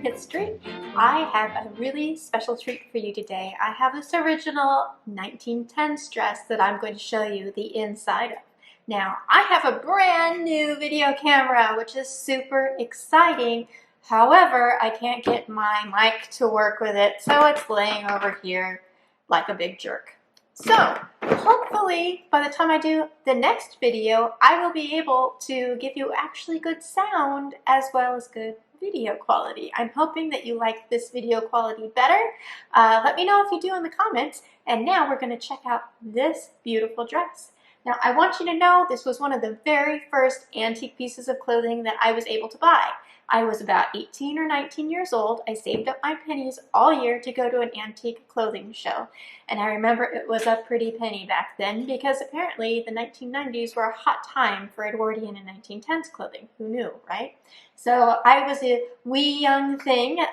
History. I have a really special treat for you today. I have this original 1910s dress that I'm going to show you the inside of. Now, I have a brand new video camera, which is super exciting. However, I can't get my mic to work with it, so it's laying over here like a big jerk. So, hopefully, by the time I do the next video, I will be able to give you actually good sound as well as good video quality. I'm hoping that you like this video quality better. Let me know if you do in the comments. And now we're going to check out this beautiful dress. Now, I want you to know this was one of the very first antique pieces of clothing that I was able to buy. I was about 18 or 19 years old. I saved up my pennies all year to go to an antique clothing show. And I remember it was a pretty penny back then because apparently the 1990s were a hot time for Edwardian and 1910s clothing. Who knew, right? So I was a wee young thing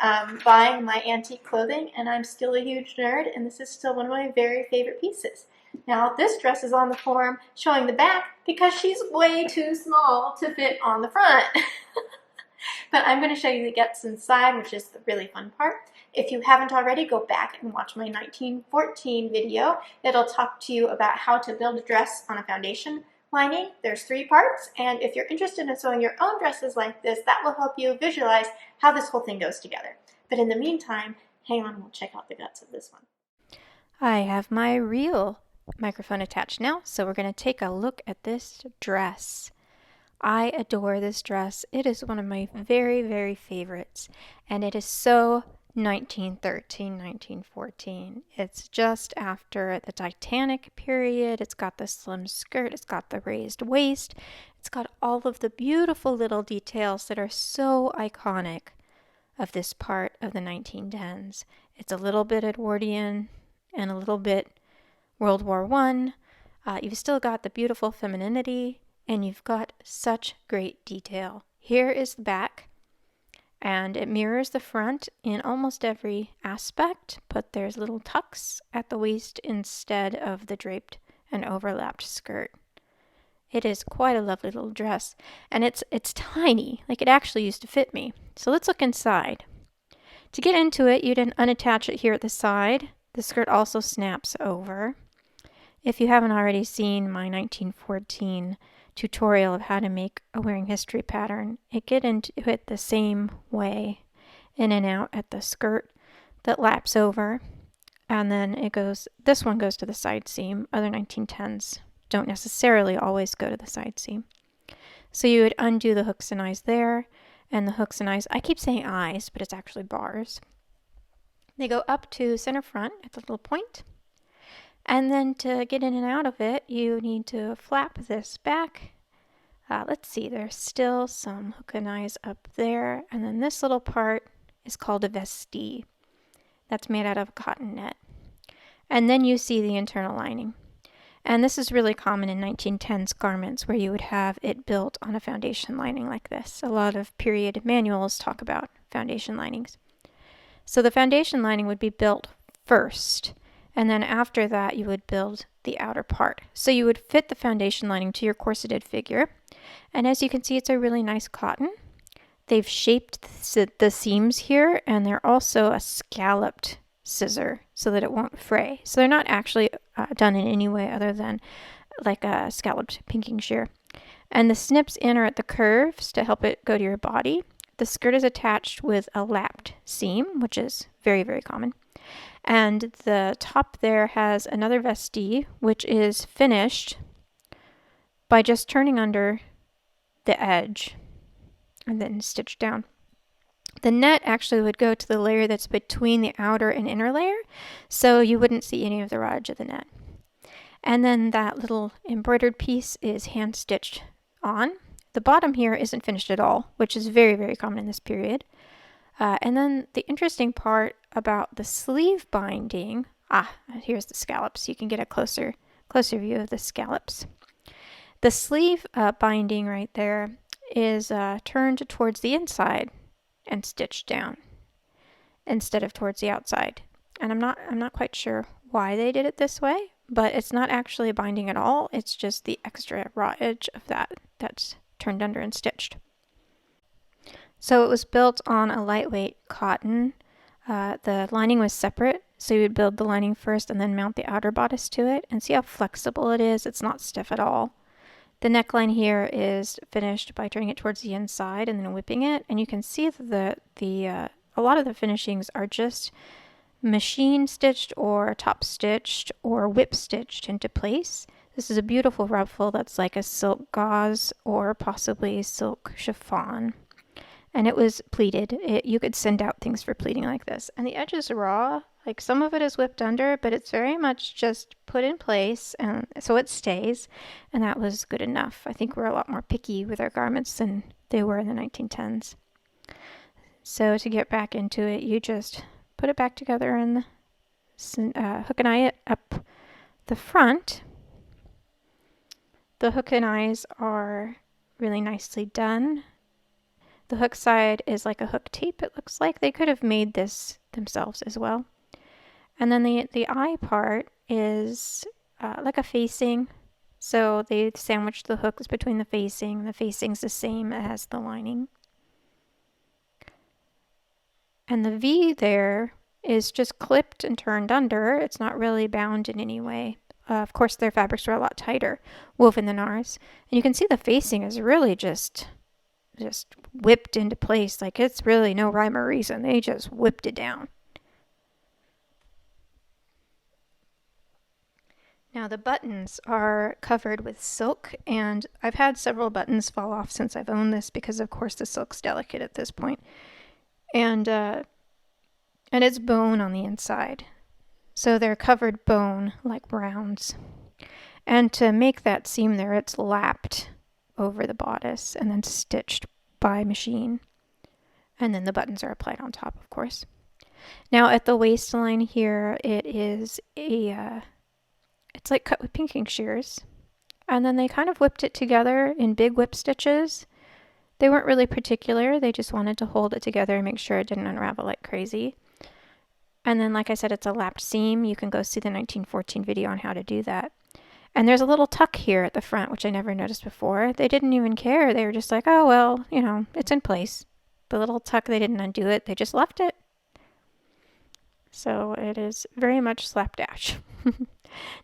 buying my antique clothing, and I'm still a huge nerd, and this is still one of my very favorite pieces. Now, this dress is on the form showing the back because she's way too small to fit on the front. But I'm going to show you the guts inside, which is the really fun part. If you haven't already, go back and watch my 1914 video. It'll talk to you about how to build a dress on a foundation lining. There's 3 parts, and if you're interested in sewing your own dresses like this, that will help you visualize how this whole thing goes together. But in the meantime, hang on, we'll check out the guts of this one. I have my real microphone attached now, so we're going to take a look at this dress. I adore this dress. It is one of my very, very favorites, and it is so 1913, 1914. It's just after the Titanic period. It's got the slim skirt, it's got the raised waist, it's got all of the beautiful little details that are so iconic of this part of the 1910s. It's a little bit Edwardian and a little bit World War I. You've still got the beautiful femininity, and you've got such great detail. Here is the back, and it mirrors the front in almost every aspect, but there's little tucks at the waist instead of the draped and overlapped skirt. It is quite a lovely little dress, and it's tiny, like it actually used to fit me. So let's look inside. To get into it, you didn't unattach it here at the side. The skirt also snaps over. If you haven't already seen my 1914 tutorial of how to make a wearing history pattern, it get into it the same way, in and out at the skirt that laps over, and then it goes, this one goes to the side seam. Other 1910s don't necessarily always go to the side seam. So you would undo the hooks and eyes there, and the hooks and eyes, I keep saying eyes, but it's actually bars. They go up to center front at the little point. And then to get in and out of it, you need to flap this back. Let's see, there's still some hook and eyes up there. And then this little part is called a vestee. That's made out of cotton net. And then you see the internal lining. And this is really common in 1910s garments where you would have it built on a foundation lining like this. A lot of period manuals talk about foundation linings. So the foundation lining would be built first. And then after that, you would build the outer part. So you would fit the foundation lining to your corseted figure. And as you can see, it's a really nice cotton. They've shaped the seams here, and they're also a scalloped scissor so that it won't fray. So they're not actually done in any way other than like a scalloped pinking shear. And the snips in are at the curves to help it go to your body. The skirt is attached with a lapped seam, which is very, very common. And the top there has another vestee, which is finished by just turning under the edge and then stitched down. The net actually would go to the layer that's between the outer and inner layer, so you wouldn't see any of the raw edge of the net. And then that little embroidered piece is hand stitched on. The bottom here isn't finished at all, which is very, very common in this period. And then the interesting part about the sleeve binding, here's the scallops. You can get a closer view of the scallops. The sleeve binding right there is turned towards the inside and stitched down instead of towards the outside. And I'm not quite sure why they did it this way, but it's not actually a binding at all. It's just the extra raw edge of that's turned under and stitched. So it was built on a lightweight cotton. The lining was separate, so you would build the lining first and then mount the outer bodice to it. And see how flexible it is? It's not stiff at all. The neckline here is finished by turning it towards the inside and then whipping it. And you can see that a lot of the finishings are just machine stitched or top stitched or whip stitched into place. This is a beautiful ruffle that's like a silk gauze or possibly silk chiffon. And it was pleated. You could send out things for pleating like this. And the edge is raw. Like some of it is whipped under, but it's very much just put in place and so it stays. And that was good enough. I think we're a lot more picky with our garments than they were in the 1910s. So to get back into it, you just put it back together and hook and eye it up the front. The hook and eyes are really nicely done. The hook side is like a hook tape, it looks like. They could have made this themselves as well. And then the eye part is like a facing. So they sandwiched the hooks between the facing. The facing's the same as the lining. And the V there is just clipped and turned under. It's not really bound in any way. Of course, their fabrics were a lot tighter woven than ours. And you can see the facing is really just whipped into place. Like it's really no rhyme or reason. They just whipped it down. Now the buttons are covered with silk, and I've had several buttons fall off since I've owned this because of course the silk's delicate at this point. And it's bone on the inside. So they're covered bone like rounds. And to make that seam there, it's lapped over the bodice and then stitched by machine. And then the buttons are applied on top, of course. Now at the waistline here, it is it's like cut with pinking shears. And then they kind of whipped it together in big whip stitches. They weren't really particular. They just wanted to hold it together and make sure it didn't unravel like crazy. And then, like I said, it's a lapped seam. You can go see the 1914 video on how to do that. And there's a little tuck here at the front, which I never noticed before. They didn't even care. They were just like, oh, well, it's in place. The little tuck, they didn't undo it. They just left it. So it is very much slapdash.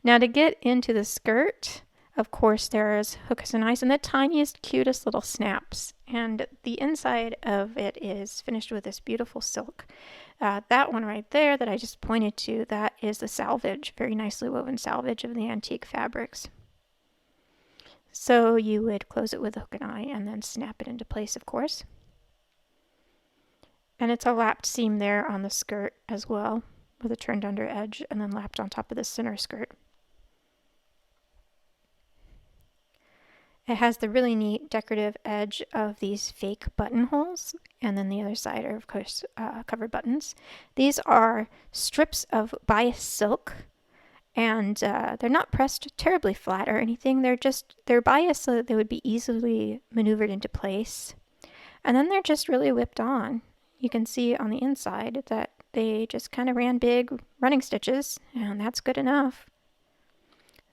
Now to get into the skirt, of course, there's hooks and eyes and the tiniest, cutest little snaps. And the inside of it is finished with this beautiful silk. That one right there that I just pointed to, that is the salvage, very nicely woven salvage of the antique fabrics. So you would close it with a hook and eye and then snap it into place, of course. And it's a lapped seam there on the skirt as well, with a turned under edge and then lapped on top of the center skirt. It has the really neat decorative edge of these fake buttonholes, and then the other side are, of course, covered buttons. These are strips of bias silk, and they're not pressed terribly flat or anything. They're biased so that they would be easily maneuvered into place. And then they're just really whipped on. You can see on the inside that they just kind of ran big running stitches, and that's good enough.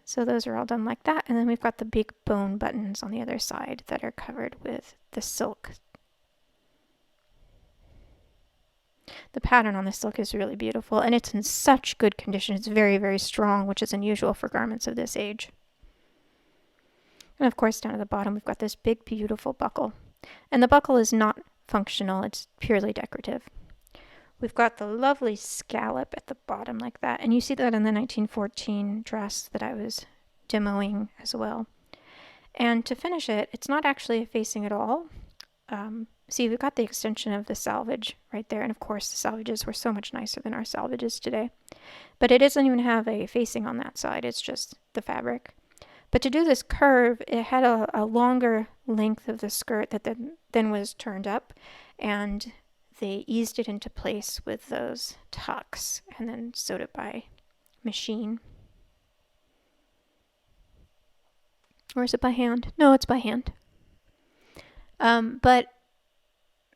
So those are all done like that. And then we've got the big bone buttons on the other side that are covered with the silk. The pattern on the silk is really beautiful, and it's in such good condition. It's very, very strong, which is unusual for garments of this age. And of course, down at the bottom, we've got this big, beautiful buckle. And the buckle is not functional. It's purely decorative. We've got the lovely scallop at the bottom like that. And you see that in the 1914 dress that I was demoing as well. And to finish it, it's not actually a facing at all. See, we've got the extension of the salvage right there. And of course, the salvages were so much nicer than our salvages today. But it doesn't even have a facing on that side. It's just the fabric. But to do this curve, it had a longer length of the skirt that then was turned up. And they eased it into place with those tucks and then sewed it by machine. Or is it by hand? No, it's by hand. But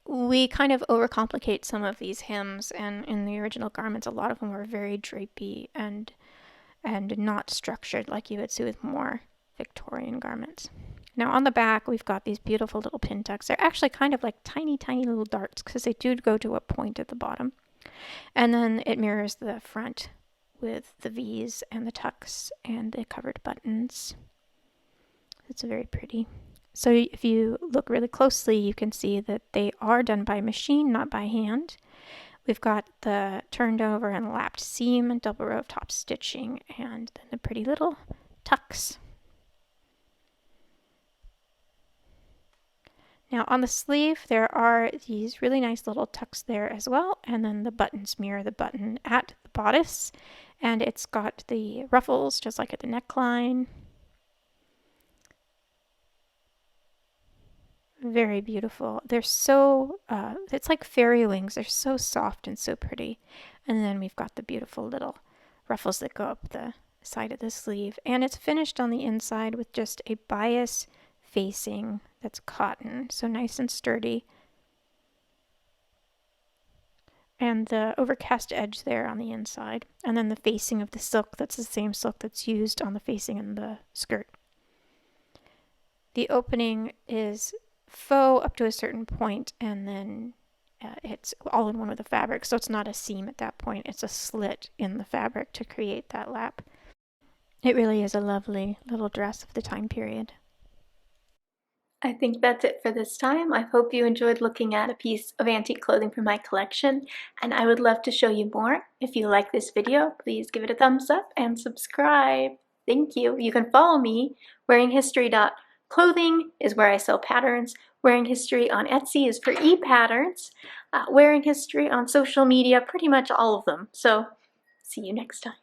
we kind of overcomplicate some of these hems, and in the original garments, a lot of them were very drapey and not structured like you would see with more Victorian garments. Now on the back, we've got these beautiful little pin tucks. They're actually kind of like tiny, tiny little darts because they do go to a point at the bottom. And then it mirrors the front with the V's and the tucks and the covered buttons. It's very pretty. So if you look really closely, you can see that they are done by machine, not by hand. We've got the turned over and lapped seam and double row of top stitching and then the pretty little tucks. Now on the sleeve, there are these really nice little tucks there as well, and then the buttons mirror the button at the bodice, and it's got the ruffles just like at the neckline. Very beautiful. They're so, it's like fairy wings. They're so soft and so pretty. And then we've got the beautiful little ruffles that go up the side of the sleeve, and it's finished on the inside with just a bias facing that's cotton, so nice and sturdy. And the overcast edge there on the inside. And then the facing of the silk, that's the same silk that's used on the facing in the skirt. The opening is faux up to a certain point, and then it's all in one with the fabric, so it's not a seam at that point. It's a slit in the fabric to create that lap. It really is a lovely little dress of the time period. I think that's it for this time. I hope you enjoyed looking at a piece of antique clothing from my collection, and I would love to show you more. If you like this video, please give it a thumbs up and subscribe. Thank you. You can follow me. wearinghistory.clothing is where I sell patterns. Wearing History on Etsy is for e-patterns. Wearing History on social media, pretty much all of them. So see you next time.